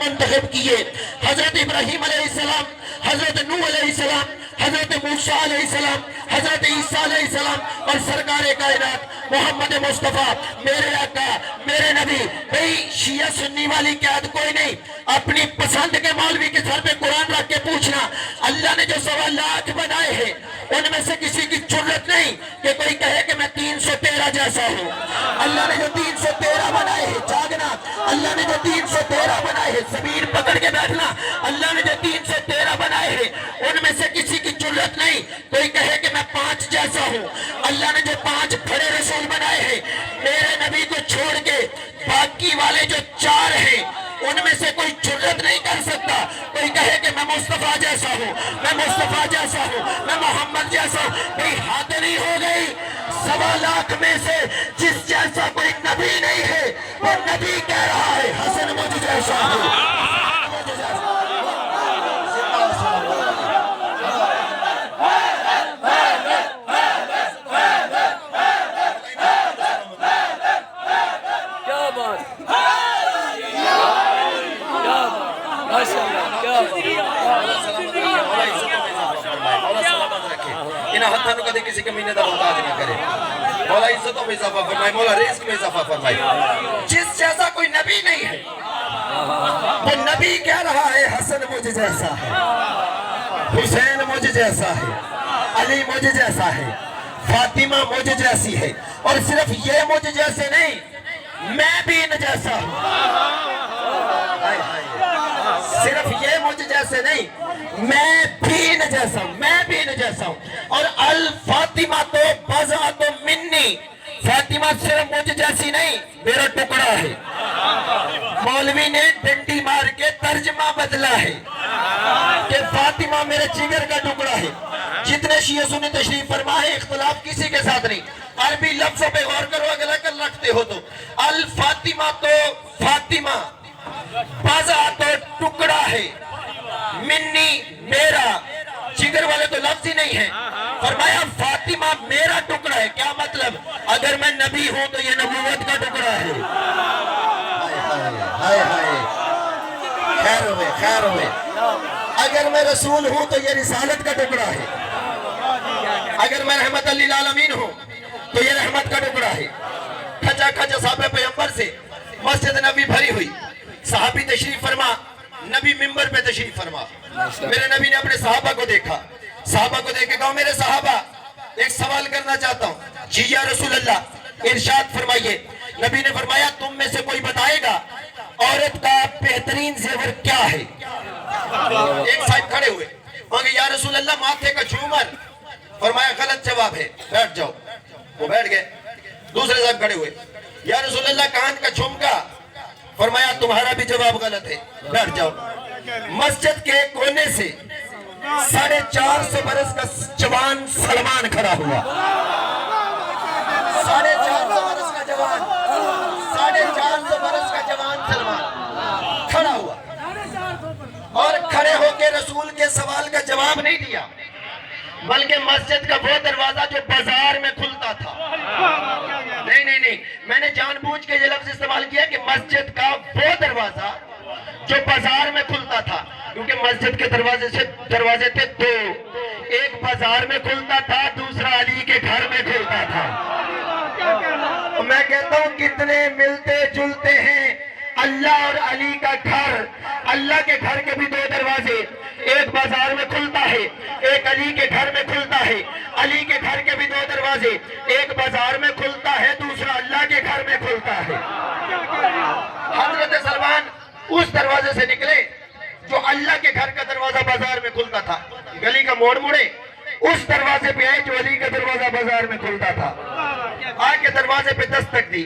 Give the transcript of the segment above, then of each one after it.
منتخب کیے، حضرت ابراہیم علیہ السلام، حضرت نوح علیہ السلام، حضرت موسیٰ علیہ السلام، حضرت عیسیٰ علیہ السلام اور سرکار کائنات محمد مصطفیٰ میرے آقا میرے نبی۔ بھئی شیعہ سنی والی قیاد کوئی نہیں، اپنی پسند کے مولوی کے سر پہ قرآن رکھ کے پوچھنا، اللہ نے جو 1.25 لاکھ بنائے ہیں ان میں سے کسی کی جرت نہیں کہ کوئی کہے کہ میں 313 جیسا ہوں۔ اللہ نے جو 313 بنائے ہیں، جاگنا، اللہ نے جو 313 بنائے ہیں، زمین پکڑ کے بیٹھنا، اللہ نے جو 313 بنائے ہیں ان میں سے کسی کی جرت نہیں کوئی کہے کہ میں 5 جیسا ہوں۔ اللہ نے جو 5 بڑے رسول بنائے ہیں، میرے نبی کو چھوڑ کے باقی والے جو 4 ہیں ان میں سے کوئی جرت نہیں کر سکتا کوئی کہے کہ میں مصطفیٰ جیسا ہوں، میں مصطفیٰ جیسا ہوں، میں محمد جیسا ہوں۔ بھئی حد نہیں ہو گئی؟ 1.25 لاکھ میں سے جس جیسا کوئی نبی نہیں ہے وہ نبی کہہ رہا ہے حسن مجھ جیسا ہوں۔ انہاں ہتھانوں کدے کسی کمینے دا محتاج نہ کرے۔ مولا عزتوں میں اضافہ فرمائے، مولا رزق میں اضافہ فرمائے۔ جس جیسا کوئی نبی نہیں ہے وہ نبی کہہ رہا ہے حسن مجھ جیسا ہے، حسین مجھ جیسا ہے، علی مجھ جیسا ہے، فاطمہ مجھ جیسی ہے، اور صرف یہ مجھ جیسے نہیں میں بھی ان جیسا ہوں۔ صرف یہ مجھ جیسے نہیں میں بھی ان جیسا ہوں، میں بھی ان جیسا ہوں۔ اور الفاطمہ تو بضعۃ منی، فاطمہ صرف مجھ جیسی نہیں میرا ٹکڑا ہے۔ مولوی نے ڈنڈی مار کے ترجمہ بدلا ہے کہ فاطمہ میرے جگر کا ٹکڑا ہے۔ جتنے شیعہ سنی تشریف فرما ہے اختلاف کسی کے ساتھ نہیں، عربی لفظوں پہ غور کرو اگر عقل رکھتے ہو تو۔ الفاطمہ تو فاطمہ بضعۃ ٹکڑا ہے، منی میرا، جگر والے تو لفظ ہی نہیں ہے۔ فرمایا فاطمہ میرا ٹکڑا ہے، کیا مطلب؟ اگر میں نبی ہوں تو یہ نبوت کا ٹکڑا ہے۔ خیر ہوئے خیر ہوئے۔ اگر میں رسول ہوں تو یہ رسالت کا ٹکڑا ہے، اگر میں رحمت للعالمین ہوں تو یہ رحمت کا ٹکڑا ہے۔ کھچا کھچا صحابہ پیغمبر سے مسجد نبی بھری ہوئی، صحابی تشریف فرما، نبی منبر پہ تشریف فرما۔ میرے نبی نے اپنے صحابہ کو دیکھا، صحابہ کو دیکھ کے کہا میرے صحابہ ایک سوال کرنا چاہتا ہوں۔ جی یا رسول اللہ ارشاد فرمائیے۔ نبی نے فرمایا تم میں سے کوئی بتائے گا عورت کا بہترین زیور کیا ہے؟ ایک صاحب کھڑے ہوئے، مانگے یا رسول اللہ ماتھے کا جھومر۔ فرمایا غلط جواب ہے، بیٹھ جاؤ۔ وہ بیٹھ گئے۔ دوسرے صاحب کھڑے ہوئے، یا رسول اللہ کان کا جھمکا۔ فرمایا تمہارا بھی جواب غلط ہے، بیٹھ جاؤ۔ مسجد کے کونے سے 450 برس کا جوان سلمان کھڑا ہوا، 450 برس کا جوان، 450 برس کا جوان سلمان کھڑا ہوا، اور کھڑے ہو کے رسول کے سوال کا جواب نہیں دیا، بلکہ مسجد کا وہ دروازہ جو بازار میں کھلتا تھا، نہیں میں نے جان بوجھ کے یہ لفظ استعمال کیا کہ مسجد کا وہ دروازہ جو بازار میں کھلتا تھا، کیونکہ مسجد کے دروازے تھے 2، ایک بازار میں کھلتا تھا، دوسرا علی کے گھر میں کھلتا تھا۔ میں کہتا ہوں کتنے ملتے جلتے ہیں اللہ اور علی کا گھر۔ اللہ کے گھر کے بھی 2 دروازے، ایک بازار میں کھلتا ہے، ایک علی کے گھر میں کھلتا ہے۔ علی کے گھر کے بھی 2 دروازے، ایک بازار میں کھلتا ہے، دوسرا اللہ کے گھر میں کھلتا ہے۔ حضرت سلمان اس دروازے سے نکلے جو اللہ کے گھر کا دروازہ بازار میں کھلتا تھا، گلی کا موڑ مڑے اس دروازے پہ آئے جو علی کا دروازہ بازار میں کھلتا تھا۔ آ کے دروازے پہ دستک دی،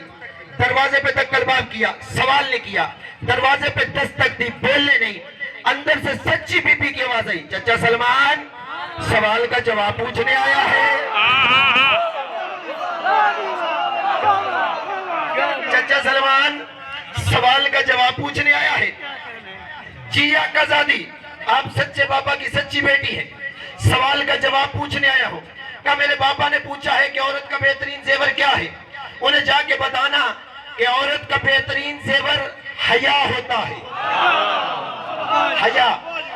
دروازے پہ دکل باب کیا، سوال نہیں کیا، دروازے پہ دستک دی، بولنے نہیں۔ اندر سے سچی بی بی کی آواز آئی، چچا سلمان سوال کا جواب پوچھنے آیا ہے؟ چچا سلمان سوال کا جواب پوچھنے آیا ہے؟ جی آقا زادی آپ سچے بابا کی سچی بیٹی ہیں، سوال کا جواب پوچھنے آیا ہو؟ کہا میرے بابا نے پوچھا ہے کہ عورت کا بہترین زیور کیا ہے، انہیں جا کے بتانا کہ عورت کا بہترین زیور حیا ہوتا ہے۔ حیا.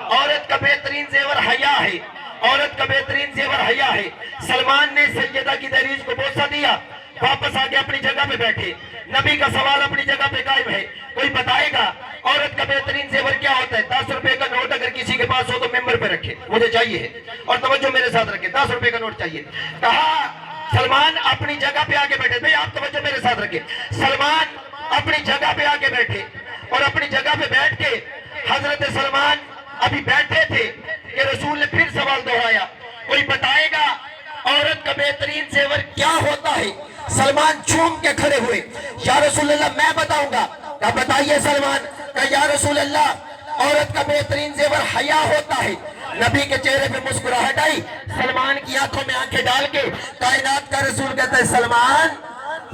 عورت کا بہترین زیور حیا ہے. عورت کا بہترین زیور حیا ہے. سلمان نے سیدہ کی دہلیز کو بوسہ دیا, واپس آ کے اپنی جگہ پہ بیٹھے. نبی کا سوال اپنی جگہ پہ قائم ہے. کوئی بتائے گا عورت کا بہترین زیور کیا ہوتا ہے؟ 10 روپے کا نوٹ اگر کسی کے پاس ہو تو ممبر پہ رکھے, مجھے چاہیے ہے. اور توجہ میرے ساتھ رکھے, 10 روپے کا نوٹ چاہیے. کہا سلمان اپنی جگہ پہ آگے بیٹھے. بھئی آپ توجہ میرے ساتھ رکھے. سلمان اپنی جگہ پہ آگے بیٹھے اور اپنی جگہ پہ بیٹھ کے حضرت سلمان ابھی بیٹھے تھے کہ رسول نے پھر سوال دہرایا, کوئی بتائے گا عورت کا بہترین زیور کیا ہوتا ہے؟ سلمان چوم کے کھڑے ہوئے, یا رسول اللہ میں بتاؤں گا. کہا بتائیے سلمان. کہا یا رسول اللہ عورت کا بہترین زیور حیا ہوتا ہے. نبی کے چہرے پہ مسکراہٹ آئی. سلمان کی آنکھوں میں آنکھیں ڈال کے کائنات کا رسول کہتا ہے سلمان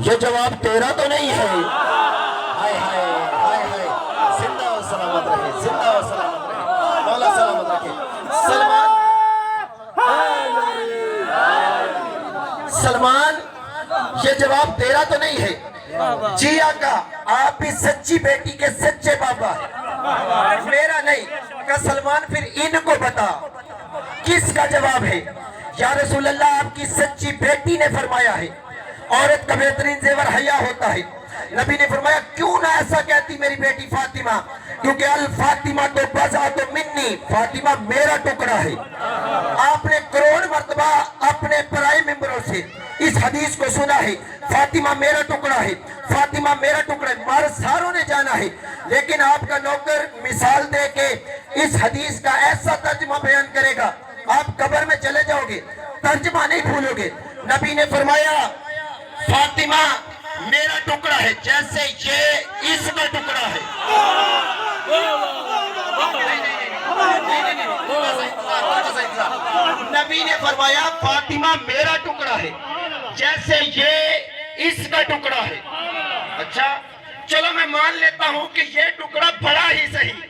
یہ جواب تیرا تو نہیں ہے. ہائے ہائے ہائے ہائے, زندہ و سلامت رہے, زندہ و سلامت رہے, مولا سلامت رکھے. سلمان یہ جواب تیرا تو نہیں ہے. جی آقا آپ بھی سچی بیٹی کے سچے بابا ہیں, میرا نہیں. کہ سلمان پھر ان کو بتا کس کا جواب ہے؟ یا رسول اللہ آپ کی سچی بیٹی نے فرمایا ہے عورت کا بہترین زیور حیا ہوتا ہے. نبی نے فرمایا کیوں نہ ایسا کہتی میری بیٹی فاطمہ, کیونکہ الفاطمہ تو بضعۃ منی, فاطمہ میرا ٹکڑا ہے. آپ نے کروڑ مرتبہ اپنے پرائے ممبروں سے اس حدیث کو سنا ہے, فاطمہ میرا ٹکڑا ہے, فاطمہ میرا ٹکڑا ہے. مار ساروں نے جانا ہے, لیکن آپ کا نوکر مثال دے کے اس حدیث کا ایسا ترجمہ بیان کرے گا آپ قبر میں چلے جاؤ گے, ترجمہ نہیں بھولو گے. نبی نے فرمایا فاطمہ میرا ٹکڑا ہے جیسے یہ اس کا ٹکڑا ہے. نبی نے فرمایا فاطمہ میرا ٹکڑا ہے جیسے یہ اس کا ٹکڑا ہے. اچھا چلو میں مان لیتا ہوں کہ یہ ٹکڑا بڑا ہی صحیح.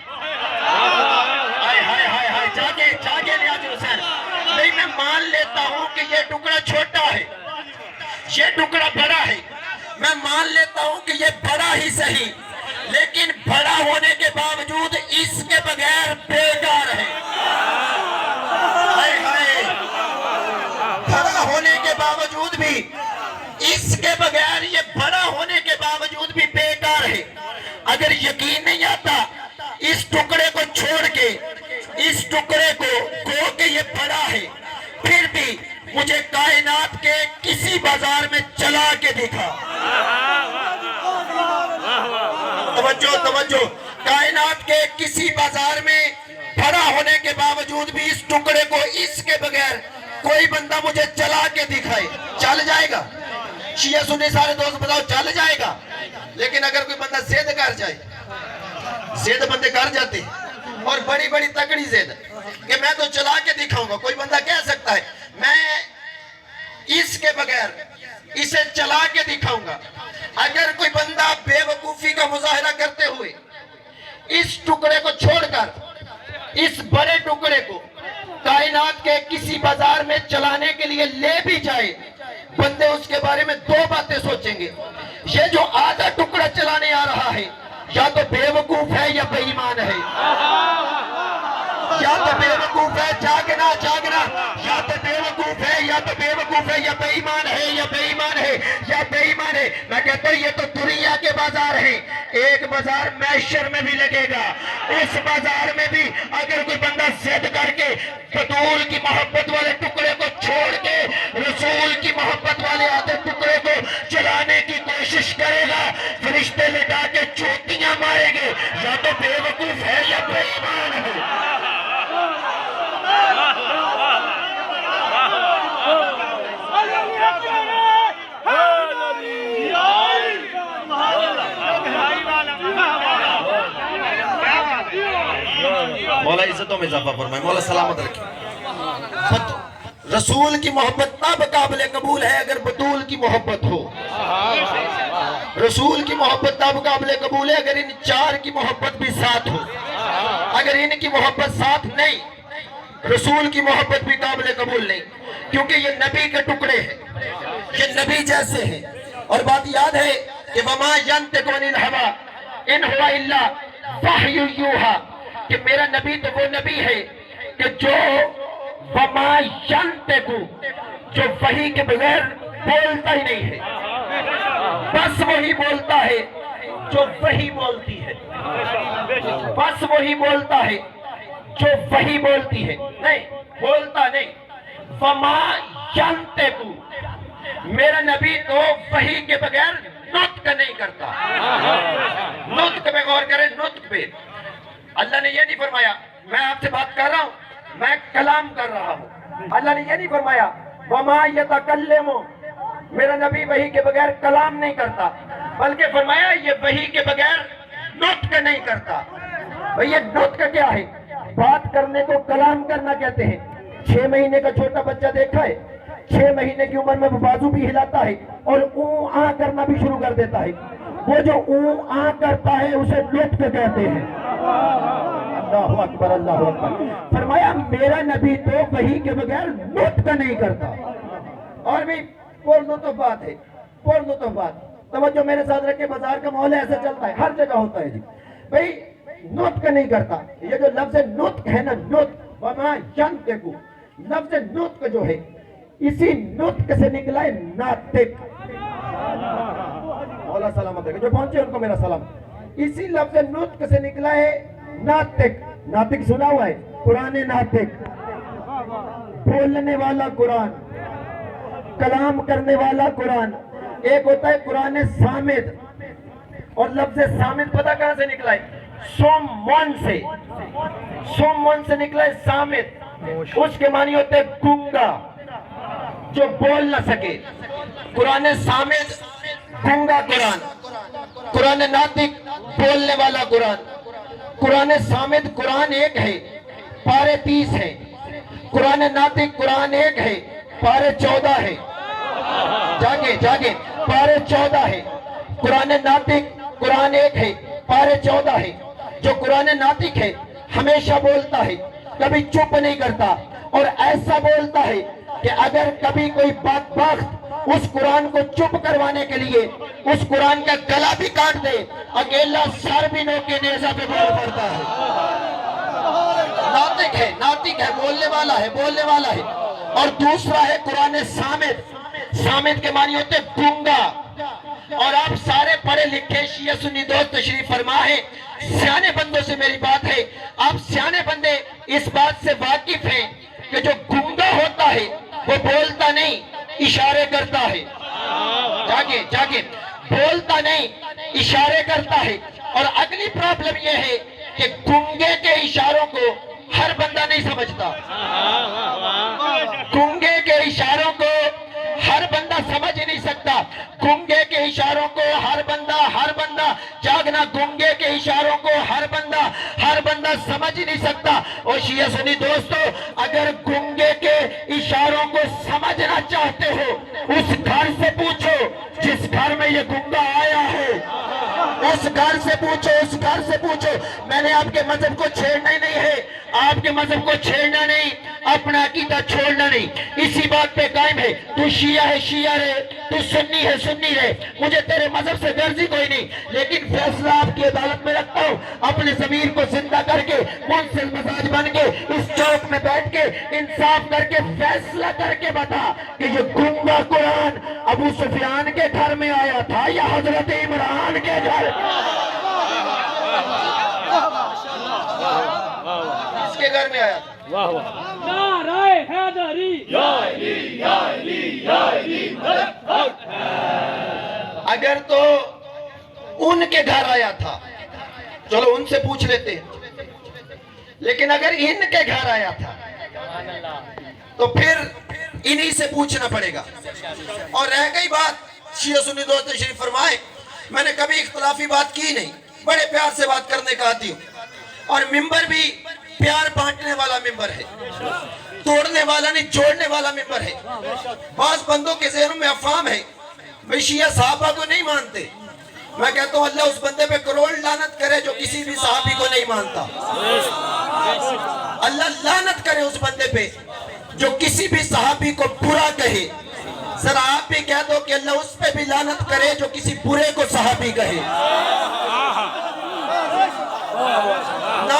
ہائے ہائے ہائے ہائے, جاگے نیاز حسین. نہیں میں مان لیتا ہوں کہ یہ ٹکڑا چھوٹا ہے, یہ ٹکڑا بڑا ہے. میں مان لیتا ہوں کہ یہ بڑا ہی صحیح, لیکن بڑا ہونے کے باوجود اس کے بغیر بیکار ہے. ہائے ہائے, بڑا ہونے کے باوجود بھی اس کے بغیر, یہ بڑا ہونے کے باوجود بھی بیکار ہے. اگر یقین نہیں آتا اس ٹکڑے کو چھوڑ کے, اس ٹکڑے کو گو کہ یہ بڑا ہے, پھر بھی مجھے کائنات کے کسی بازار میں چلا کے دکھا. توجہ, کائنات کے کسی بازار میں بڑا ہونے کے باوجود بھی اس ٹکڑے کو اس کے بغیر کوئی بندہ مجھے چلا کے دکھائے, چل جائے گا. شیعہ سنی سارے دوست بتاؤ چل جائے گا. لیکن اگر کوئی بندہ زید کر جائے, زید بندے کر جاتے ہیں, اور بڑی بڑی تکڑی زید کہ میں تو چلا کے دکھاؤں گا. کوئی بندہ کہہ سکتا ہے میں اس کے بغیر اسے چلا کے دکھاؤں گا. اگر کوئی بندہ بے وقوفی کا مظاہرہ کرتے ہوئے اس ٹکڑے کو چھوڑ کر اس بڑے ٹکڑے کو کائنات کے کسی بازار میں چلانے کے لیے لے بھی جائے, بندے اس کے بارے میں دو باتیں سوچیں گے. یہ جو آدھا ٹکڑا چلانے آ رہا ہے یا تو بے وقوف ہے یا بے ایمان ہے, یا تو بے وقوف ہے, جاگنا, یا تو بے وقوف ہے, یا تو بے وقوف ہے, یا بے ایمان ہے, یا بے ایمان ہے, یا بے ایمان ہے. میں کہتا ہوں یہ تو دنیا کے بازار ہیں, ایک بازار محشر میں بھی لگے گا. اس بازار میں بھی اگر کوئی بندہ ضد کر کے بطول کی محبت والے ٹکڑے کو چھوڑ کے رسول کی محبت والے آدھے ٹکڑے کو چلانے کی کوشش کرے گا, فرشتے لٹا کے چوٹیاں مارے گے. یا تو بے وقوف ہے یا بے ایمان ہے. مولا عزتوں میں اضافہ فرمائے, مولا سلامت رکھے. رسول کی محبت تب قابل قبول ہے اگر بطول کی محبت ہو. رسول کی محبت تب قابل قبول ہے اگر ان چار کی محبت بھی ساتھ ہو. اگر ان کی محبت ساتھ نہیں, رسول کی محبت بھی قابل قبول نہیں, کیونکہ یہ نبی کے ٹکڑے ہیں, یہ نبی جیسے ہیں. اور بات یاد ہے کہ وَمَا يَنْتِقُ عَنِ الْهَوَىٰ إِنْ هُوَ إِلَّا وَحْيٌ يُوحَىٰ. کہ میرا نبی تو وہ نبی ہے کہ جو وما ینطق، جو وحی کے بغیر بولتا ہی نہیں ہے، بس وہی بولتا ہے جو وحی بولتی ہے، بس وہی بولتا ہے جو وحی بولتی ہے، نہیں بولتا نہیں۔ وما ینطق، میرا نبی تو وحی کے بغیر نطق نہیں کرتا۔ نطق پہ غور کریں، نطق پہ اللہ نے یہ نہیں فرمایا میں آپ سے بات کر رہا ہوں، میں کلام کر رہا ہوں۔ اللہ نے یہ نہیں فرمایا وما یتکلم، میرا نبی وحی کے بغیر کلام نہیں کرتا، بلکہ فرمایا یہ وحی کے بغیر نطق نہیں کرتا۔ بھئی یہ نطق کیا ہے؟ بات کرنے کو کلام کرنا کہتے ہیں۔ 6 مہینے کا چھوٹا بچہ دیکھا ہے، 6 مہینے کی عمر میں وہ بازو بھی ہلاتا ہے اور اون آ کرنا بھی شروع کر دیتا ہے۔ وہ جو اون آ کرتا ہے اسے نطق کہتے ہیں۔ اللہ اکبر، اللہ اکبر۔ فرمایا میرا نبی تو وحی کے بغیر نطق نہیں کرتا۔ اور بھی پرلطف بات ہے، پرلطف بات، توجہ میرے ساتھ رکھے، بازار کا ماحول ایسا چلتا ہے، ہر جگہ ہوتا ہے جی۔ بھئی نطق نہیں کرتا، یہ جو لفظ نطق ہے نا، نطق، وما ینطق، لفظ نطق جو ہے اسی نطق سے نکلا ہے ناطق۔ مولا سلامت ہے، جو پہنچے ان کو میرا سلام۔ اسی لفظ نطق سے نکلا ہے ناطق۔ ناطق سنا ہوا ہے؟ قرآن ناطق، بولنے والا قرآن، کلام کرنے والا قرآن۔ ایک ہوتا ہے قرآن صامت، اور لفظ صامت پتہ کہاں سے نکلا ہے؟ سومون سے، سومون سے نکلا ہے صامت، اس کے معنی ہوتے ہیں گونگا، جو بول نہ سکے۔ قرآن صامت گونگا قرآن، قرآن ناطق بولنے والا قرآن۔ قرآن صامت قرآن ایک ہے، پارے 30 ہیں۔ قرآن ناطق قرآن ایک ہے، پارے 14 ہے۔ جاگے جاگے، پارے 14 ہے۔ قرآن ناطق قرآن ایک ہے، پارے 14 ہے۔ جو قرآن ناطق ہے ہمیشہ بولتا ہے، کبھی چپ نہیں کرتا، اور ایسا بولتا ہے کہ اگر کبھی کوئی بدبخت اس قرآن کو چپ کروانے کے لیے اس قرآن کا گلا بھی کاٹ دے، اکیلا سر بھی نوکے نیزہ پہ بول پڑتا ہے۔ ناطق ہے، ناطق ہے، بولنے والا ہے، بولنے والا ہے۔ اور دوسرا ہے قرآن صامت۔ صامت کے معنی ہوتے گونگا۔ اور آپ سارے پڑھے لکھے شیعہ سنی دوست تشریف فرما ہے، سیانے بندوں سے میری بات ہے، آپ سیانے بندے اس بات سے واقف ہیں کہ جو گونگا ہوتا ہے وہ بولتا نہیں، اشارے کرتا ہے۔ جاگے جاگے، بولتا نہیں، اشارے کرتا ہے۔ اور اگلی پرابلم یہ ہے کہ گونگے کے اشاروں کو ہر بندہ نہیں سمجھتا۔ گونگے کے اشاروں کو ہر بندہ سمجھ نہیں سکتا۔ گونگے کے اشاروں کو ہر بندہ جاگنا، گونگے کے اشاروں کو ہر بندہ سمجھ نہیں سکتا۔ اور شیعہ سنی دوستو، اگر گونگے کے اشاروں کو سمجھنا چاہتے ہو اس گھر سے پوچھو جس گھر میں یہ گونگا آیا ہے، اس گھر سے پوچھو، اس گھر سے پوچھو۔ میں نے آپ کے مذہب کو چھیڑنا ہی نہیں ہے، آپ کے مذہب کو چھیڑنا نہیں، اپنا عقیدہ چھوڑنا نہیں، اسی بات پہ قائم ہے۔ تو شیعہ ہے شیعہ رہے، تو سنی ہے سنی رہے، مجھے تیرے مذہب سے غرضی کوئی نہیں، لیکن فیصلہ آپ کی عدالت میں رکھتا ہوں۔ اپنے ضمیر کو زندہ کر کے، منصل مزاج بن کے، اس چوک میں بیٹھ کے انصاف کر کے فیصلہ کر کے بتا کہ یہ گونگا قرآن ابو سفیان کے گھر میں آیا تھا یا حضرت عمران کے گھر؟ اس کے گھر میں آیا تھا۔ نعرہ حیدری، اگر تو ان کے گھر آیا تھا چلو ان سے پوچھ لیتے ہیں، لیکن اگر ان کے گھر آیا تھا تو پھر انہی سے پوچھنا پڑے گا۔ اور رہ گئی بات شیعہ سنی دوست تشریف فرمائے، میں نے کبھی اختلافی بات کی نہیں، بڑے پیار سے بات کرنے کا عادی ہوں، اور ممبر بھی پیار بانٹنے والا ممبر ہے، توڑنے والا نہیں، جوڑنے والا ممبر ہے۔ بعض بندوں کے ذہنوں میں افہام ہے بھئی شیعہ صحابہ کو نہیں مانتے، میں کہتا ہوں اللہ اس بندے پہ کروڑ لعنت کرے جو کسی بھی صحابی کو نہیں مانتا۔ اللہ لعنت کرے اس بندے پہ جو کسی بھی صحابی کو برا کہے۔ ذرا آپ بھی کہہ دو کہ اللہ اس پہ بھی لعنت کرے جو کسی برے کو صحابی کہے۔ نہ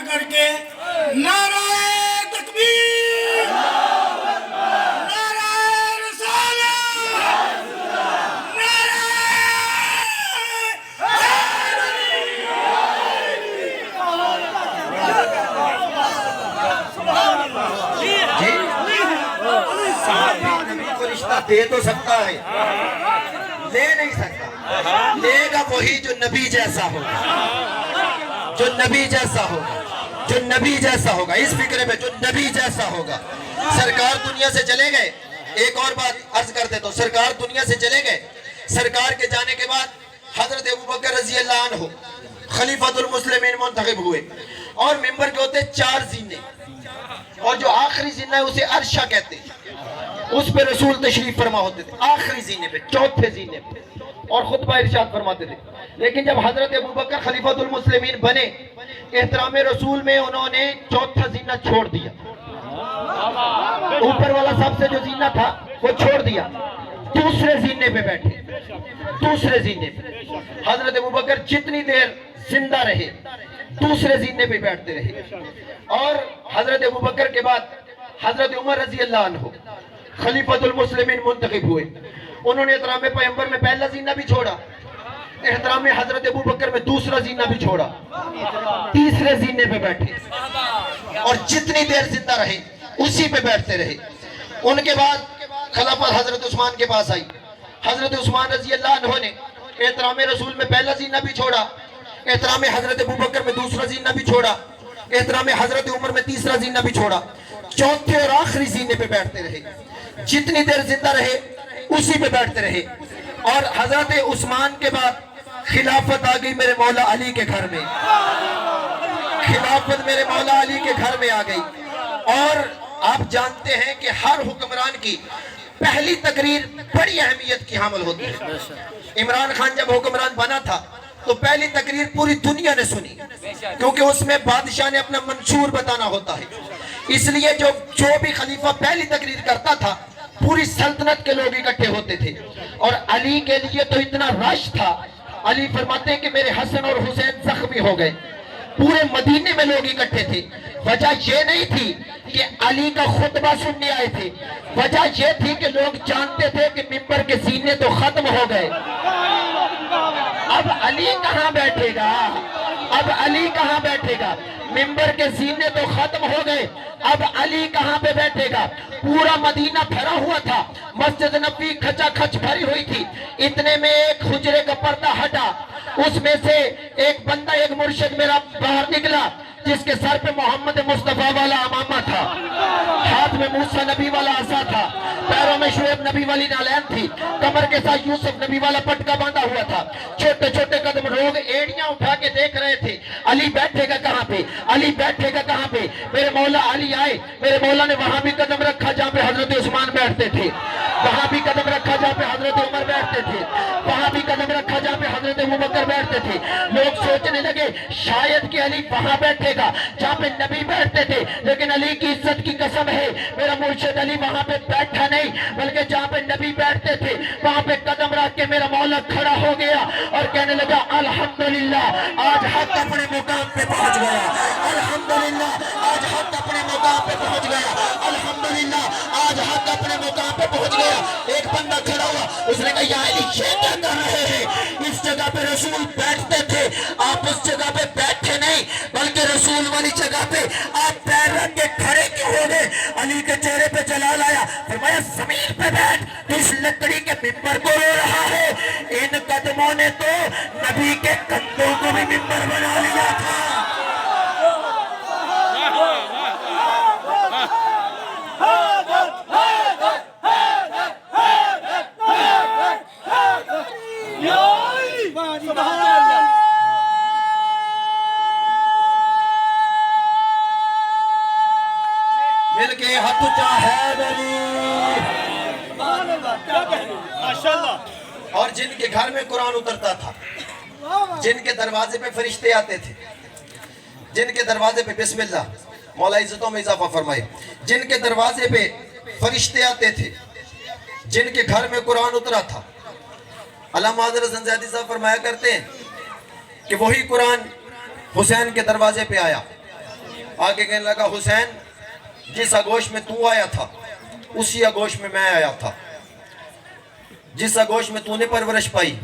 اٹھ کر کے نعرہ تکبیر، نعرہ رسالت، نعرہ نبی کو رشتہ دے تو سکتا ہے، لے نہیں سکتا، لے گا وہی جو نبی جیسا ہوگا، جو نبی جیسا ہوگا، جو نبی جیسا ہوگا، اس فکر میں جو نبی جیسا ہوگا۔ سرکار دنیا سے چلے گئے، ایک اور بات عرض کرتے تو سرکار دنیا سے چلے گئے، سرکار کے جانے کے بعد حضرت ابوبکر رضی اللہ عنہ خلیفۃ المسلمین منتخب ہوئے، اور ممبر کے ہوتے 4 زینے، اور جو آخری زینہ ہے اسے عرشہ کہتے ہیں، اس پہ رسول تشریف فرما ہوتے تھے، آخری زینے پہ، چوتھے زینے پہ، اور خطبہ ارشاد فرماتے تھے۔ لیکن جب حضرت ابوبکر خلیفۃ المسلمین بنے، احترام رسول میں انہوں نے چوتھا زینہ چھوڑ دیا، اوپر والا سب سے جو زینہ تھا وہ چھوڑ دیا، دوسرے زینے پہ بیٹھے، دوسرے زینے پہ حضرت ابوبکر جتنی دیر زندہ رہے دوسرے زینے پہ بیٹھتے رہے، اور حضرت ابوبکر کے بعد حضرت عمر رضی اللہ عنہ خلیفۃ المسلمین منتخب ہوئے، انہوں نے احترام پیغمبر میں پہلا زینہ بھی چھوڑا، احترام حضرت ابوبکر میں دوسرا زینہ بھی چھوڑا، تیسرے زینے پہ بیٹھے، اور جتنی دیر زندہ رہے اسی پہ بیٹھتے رہے۔ ان کے بعد خلافت حضرت عثمان کے پاس آئی، حضرت عثمان رضی اللہ عنہ نے احترام رسول میں پہلا زینہ بھی چھوڑا، احترام حضرت ابوبکر میں دوسرا زینہ بھی چھوڑا، احترام حضرت عمر میں تیسرا زینہ بھی چھوڑا، چوتھے اور آخری زینے پہ بیٹھتے رہے، جتنی دیر زندہ رہے اسی پہ بیٹھتے رہے۔ اور حضرت عثمان کے بعد خلافت آ گئی میرے مولا علی کے گھر میں، خلافت میرے مولا علی کے گھر میں آ گئی، اور آپ جانتے ہیں کہ ہر حکمران کی پہلی تقریر بڑی اہمیت کی حامل ہوتی ہے۔ عمران خان جب حکمران بنا تھا تو پہلی تقریر پوری دنیا نے سنی، کیونکہ اس میں بادشاہ نے اپنا منشور بتانا ہوتا ہے، اس لیے جو بھی خلیفہ پہلی تقریر کرتا تھا پوری سلطنت کے لوگ اکٹھے ہوتے تھے، اور علی کے لیے تو اتنا رش تھا، علی فرماتے ہیں کہ میرے حسن اور حسین زخمی ہو گئے، پورے مدینے میں لوگ اکٹھے تھے۔ وجہ یہ نہیں تھی کہ علی کا خطبہ سننے آئے تھے، وجہ یہ تھی کہ لوگ جانتے تھے کہ ممبر کے زینے تو ختم ہو گئے، اب علی کہاں بیٹھے گا، اب علی کہاں بیٹھے گا، ممبر کے زینے تو ختم ہو گئے، اب علی کہاں پہ بیٹھے گا۔ پورا مدینہ بھرا ہوا تھا، مسجد نبوی کھچا کھچ بھری ہوئی تھی، اتنے میں ایک حجرے کا پردہ ہٹا، اس میں سے ایک بندہ، ایک مرشد میرا باہر نکلا، جس کے سر پہ محمد مصطفیٰ والا امامہ تھا، ہاتھ میں موسیٰ نبی والا عصا تھا، پیروں میں شعیب نبی والی نالین تھی، کمر کے ساتھ یوسف نبی والا پٹکا باندھا ہوا تھا، چھوٹے چھوٹے قدم، لوگ ایڑیاں اٹھا کے دیکھ رہے تھے علی بیٹھے گا کہاں پہ، علی بیٹھے گا کہاں پہ۔ میرے مولا علی آئے، میرے مولا نے وہاں بھی قدم رکھا جہاں پہ حضرت عثمان بیٹھتے تھے، وہاں بھی قدم رکھا جہاں پہ حضرت عمر بیٹھتے تھے، وہاں بھی قدم رکھا جہاں پہ حضرت ابوبکر بیٹھتے تھے۔ لوگ سوچنے لگے شاید کہ علی وہاں بیٹھے گا جہاں پہ نبی بیٹھتے تھے، لیکن علی کی عزت کی قسم ہے میرا مرشد علی وہاں پہ بیٹھا نہیں، بلکہ جہاں پہ نبی بیٹھتے تھے وہاں پہ قدم رکھ کے میرا مولا کھڑا ہو گیا اور کہنے لگا الحمدللہ آج حق اپنے مقام پہ پہنچ گیا، الحمدللہ آج حق اپنے مقام پہ پہنچ گیا، الحمدللہ آج حق اپنے مقام پہ پہنچ گیا۔ ایک بندہ کھڑا ہوا، اس نے کہا یا علی یہ کیا کر رہے ہیں، اس جگہ پہ رسول بیٹھتے تھے، آپ اس جگہ پہ بیٹھے نہیں بلکہ رسول والی جگہ پہ آپ پیر رکھ کے کھڑے کیوں ہو گئے۔ علی کے چہرے پہ جلال آیا، فرمایا زمین پہ بیٹھ، اس لکڑی کے ممبر کو رو رہا ہے، ان قدموں نے تو نبی کے کندھوں کو بھی ممبر بنا لیا تھا۔ مل کے ہاتھ چاہے اور جن کے گھر میں قرآن اترتا تھا، جن کے دروازے پہ فرشتے آتے تھے، جن کے دروازے پہ بسم اللہ مولا عزتوں میں اضافہ فرمائے، جن کے دروازے پہ فرشتے آتے تھے، جن کے گھر میں قرآن اترا تھا، علامہ حضرت زنجانی صاحب فرمایا کرتے ہیں کہ وہی قرآن حسین کے دروازے پہ آیا، آگے کہنے لگا حسین جس آگوش میں تو آیا تھا اسی آگوش میں میں آیا تھا، جس آگوش میں تو نے پرورش پائی